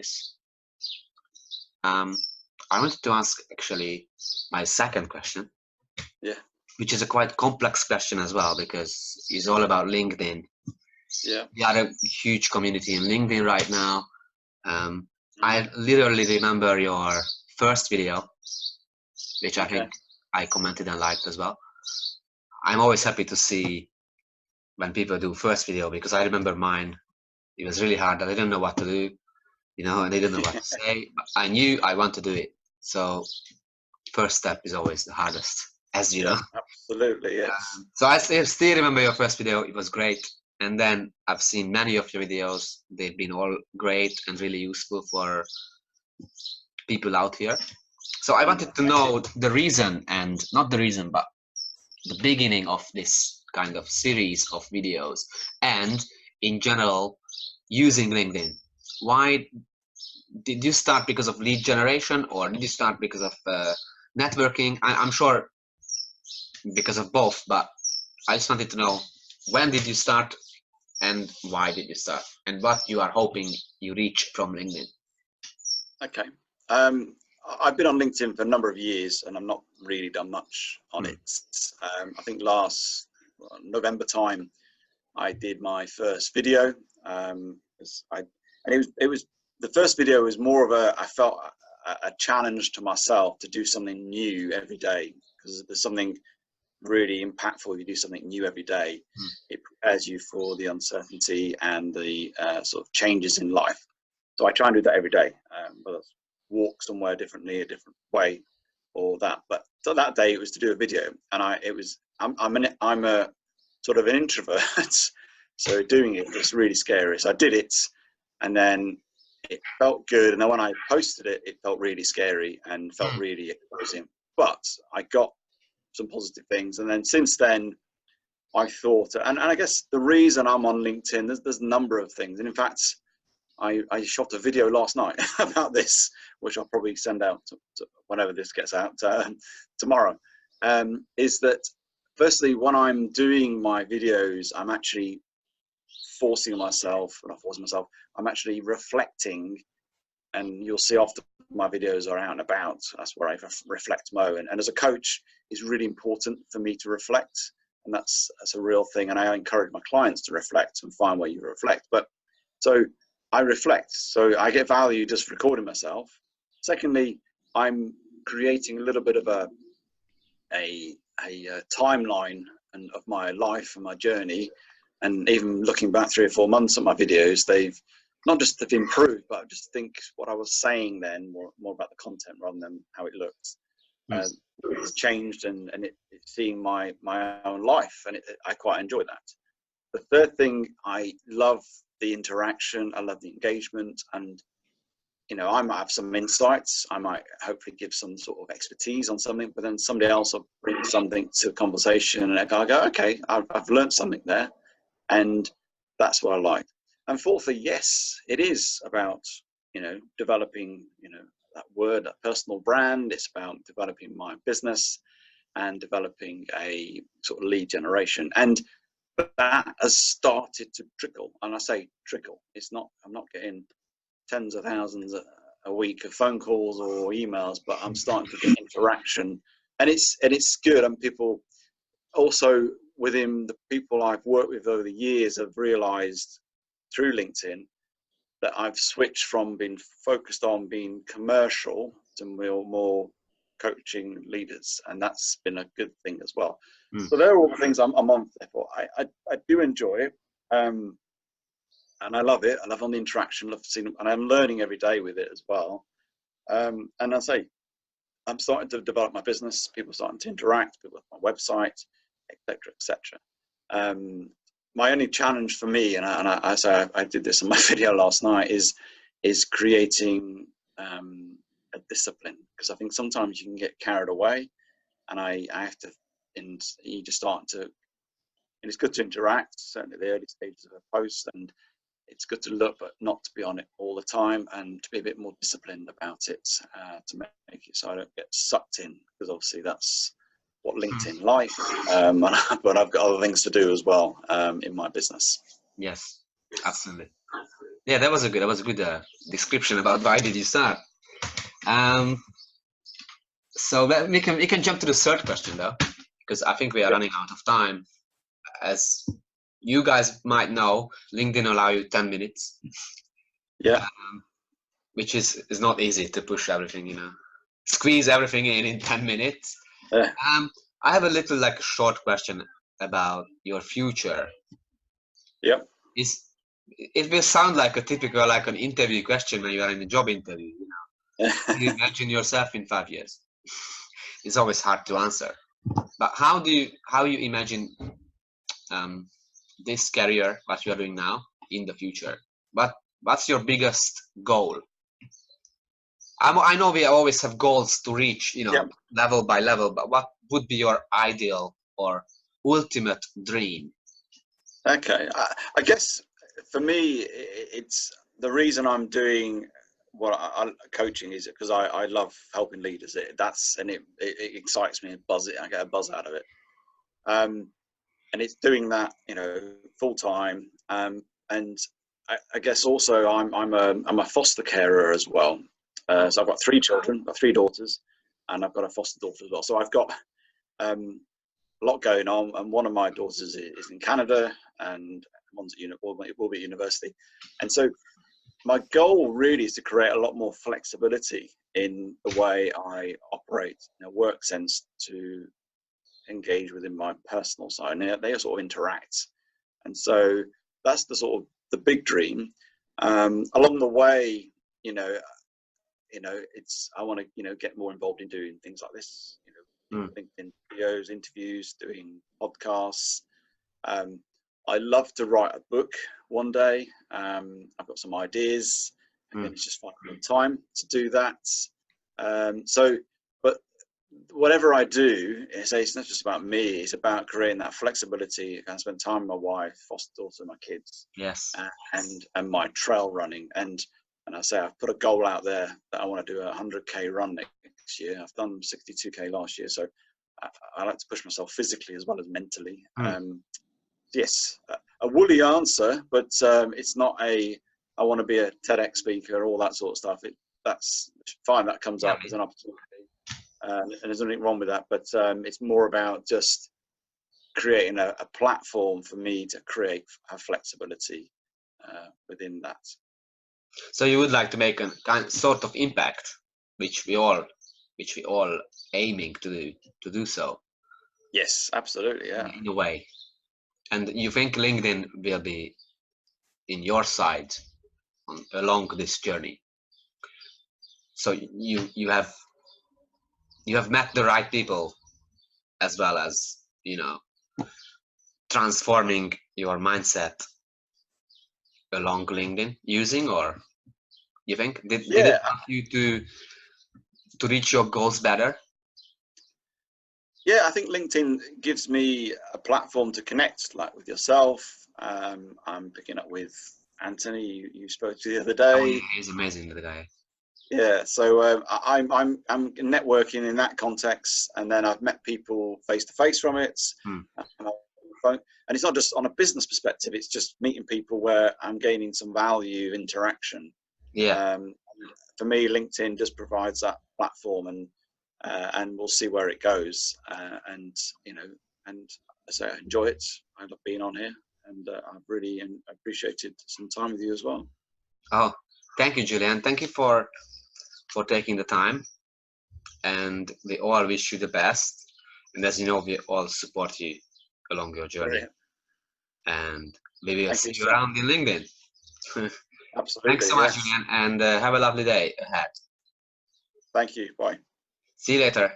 place. I wanted to ask actually my second question, Yeah. which is a quite complex question as well, because it's all about LinkedIn. Yeah. We are a huge community in LinkedIn right now. I literally remember your first video, which I think I commented and liked as well. I'm always happy to see when people do first video, because I remember mine. It was really hard. I didn't know what to do, and I didn't know what to say. But I knew I want to do it. So first step is always the hardest, as you know. Absolutely, yes. So I still remember your first video. It was great. And then I've seen many of your videos. They've been all great and really useful for people out here. So I wanted to know the reason, and not the reason, but the beginning of this kind of series of videos, and in general, using LinkedIn. Why did you start? Because of lead generation, or did you start because of networking? I'm sure because of both, but I just wanted to know, when did you start and why did you start, and what you are hoping you reach from LinkedIn? Okay. I've been on LinkedIn for a number of years and I've not really done much on it. I think last November time I did my first video. It was the first video was more of I felt a challenge to myself to do something new every day, because there's something really impactful if you do something new every day. It prepares you for the uncertainty and the sort of changes in life. So I try and do that every day, whether it's walk somewhere differently, a different way, or that. But so that day it was to do a video, and I'm a sort of an introvert, so doing it was really scary. So I did it, and then it felt good, and then when I posted it, it felt really scary and felt really exposing. But I got some positive things, and then since then I thought, and I guess the reason I'm on LinkedIn, there's a number of things, and in fact I shot a video last night about this, which I'll probably send out to whenever this gets out tomorrow. Is that firstly, when I'm doing my videos, I'm actually forcing myself, I'm actually reflecting, and you'll see after my videos are out and about, that's where I reflect more. And as a coach, it's really important for me to reflect, and that's a real thing. And I encourage my clients to reflect and find where you reflect. But so I reflect, so I get value just recording myself. Secondly, I'm creating a little bit of a timeline of my life and my journey, and even looking back 3 or 4 months at my videos, they've not just improved, but I just think what I was saying then, more about the content rather than how it looked. It's changed, and it's seeing my own life, and I quite enjoy that. The third thing, I love the interaction, I love the engagement, and I might have some insights, I might hopefully give some sort of expertise on something, but then somebody else will bring something to the conversation, and I go, okay, I've learned something there, and that's what I like. And fourthly, yes, it is about developing that word, that personal brand. It's about developing my business and developing a sort of lead generation, and that has started to trickle. And I say trickle, I'm not getting tens of thousands a week of phone calls or emails, but I'm starting to get interaction, and it's good. And people also, within the people I've worked with over the years, have realized through LinkedIn that I've switched from being focused on being commercial to more coaching leaders, and that's been a good thing as well. So they're all the things I'm on for. I do enjoy it, and I love it. I love on the interaction, love seeing, and I'm learning every day with it as well. And I say, I'm starting to develop my business. People are starting to interact with my website, etc., etc. My only challenge for me, and I say I did this in my video last night, is creating a discipline, because I think sometimes you can get carried away, and I have to, and you just start to, and it's good to interact, certainly the early stages of a post, and it's good to look, but not to be on it all the time, and to be a bit more disciplined about it, to make it so I don't get sucked in, because obviously that's what LinkedIn like, but I've got other things to do as well in my business. Yes, absolutely. Yeah, that was a good description about why did you start. So we can jump to the third question though, because I think we are Yeah. running out of time. As you guys might know, LinkedIn allow you 10 minutes, Yeah. which is not easy to push everything, squeeze everything in 10 minutes. Yeah. I have a little like short question about your future. Yep. It will sound like a typical like an interview question when you are in a job interview. Do you imagine yourself in 5 years? It's always hard to answer. But how you imagine this career, what you are doing now, in the future? What's your biggest goal? I know we always have goals to reach, Yep. level by level, but what would be your ideal or ultimate dream? Okay. I guess for me, it's the reason I'm doing what coaching is because I love helping leaders. It excites me and I get a buzz out of it. And it's doing that, full time. And I guess also I'm a foster carer as well. So I've got 3 children, I've got 3 daughters, and I've got a foster daughter as well. So I've got a lot going on. And one of my daughters is in Canada, and one's will be at university. And so my goal really is to create a lot more flexibility in the way I operate in a work sense to engage within my personal side, and they sort of interact. And so that's the sort of the big dream. Along the way, it's I want to get more involved in doing things like this, LinkedIn videos, interviews, doing podcasts. I love to write a book one day. I've got some ideas. Again, it's just finding the time to do that. But whatever I do, it's not just about me. It's about creating that flexibility. I can spend time with my wife, foster daughter, my kids, Yes, and my trail running. And I say I've put a goal out there that I want to do a 100k run next year. I've done 62k last year, so I like to push myself physically as well as mentally. Yes, a woolly answer, but it's not I want to be a TEDx speaker, all that sort of stuff. That's fine. That comes up as an opportunity. And there's nothing wrong with that, but it's more about just creating a platform for me to have flexibility within that. So you would like to make a sort of impact, which we all aiming to do so. Yes, absolutely, yeah. In a way, and you think LinkedIn will be in your side along this journey. So you have met the right people, as well as transforming your mindset along LinkedIn using, or you think did it help you to reach your goals better? Yeah, I think LinkedIn gives me a platform to connect, like with yourself. I'm picking up with Anthony, you spoke to the other day. Oh, yeah, he's amazing, the guy. Yeah, so I'm networking in that context, and then I've met people face to face from it. And it's not just on a business perspective; it's just meeting people where I'm gaining some value, interaction. Yeah. For me, LinkedIn just provides that platform, and we'll see where it goes. And so I enjoy it. I love being on here, and I've really appreciated some time with you as well. Oh, thank you, Julian. Thank you for taking the time, and we all wish you the best. And as you know, we all support you along your journey. Brilliant. And maybe I'll see you around in LinkedIn. Absolutely. Thanks so much, Julian, and have a lovely day ahead. Thank you. Bye. See you later.